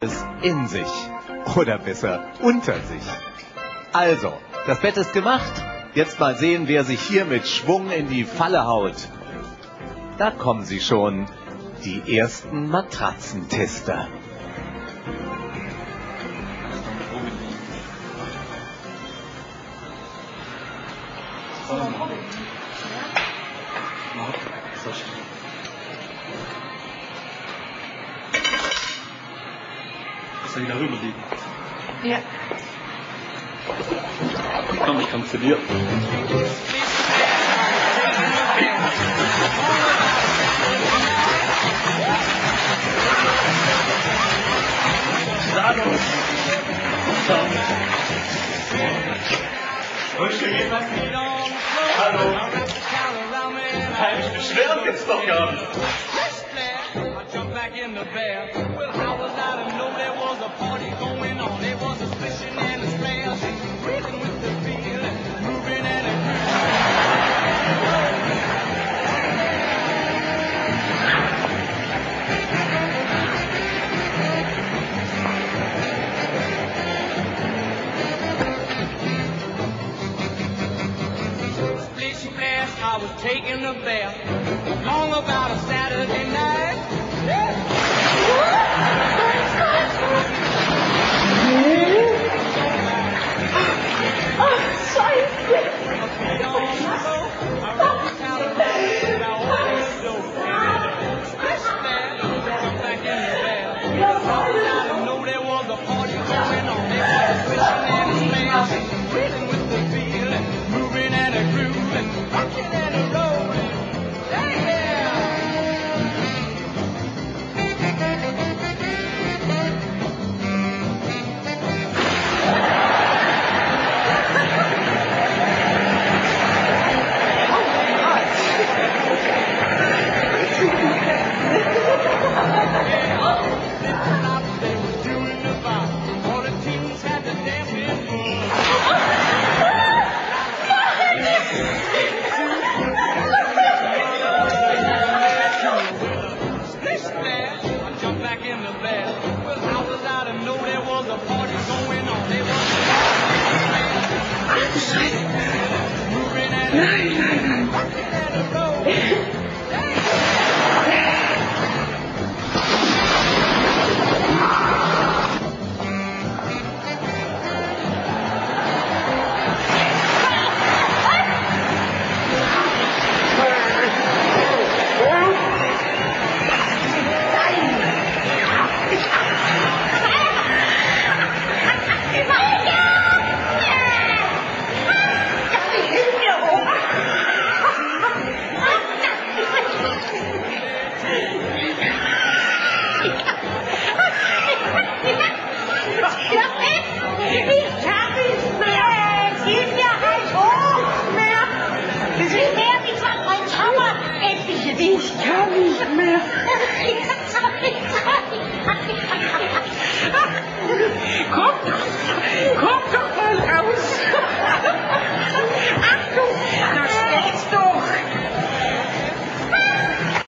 es in sich oder besser unter sich. Also, das Bett ist gemacht. Jetzt mal sehen, wer sich hier mit Schwung in die Falle haut. Da kommen sie schon, die ersten Matratzentester. Soll ich darüber liegen? Ja. Komm, ich komme zu dir. Hallo. Hallo. Ich beschweren jetzt doch gar nicht. I was taking a bath long about a Saturday night. Nein.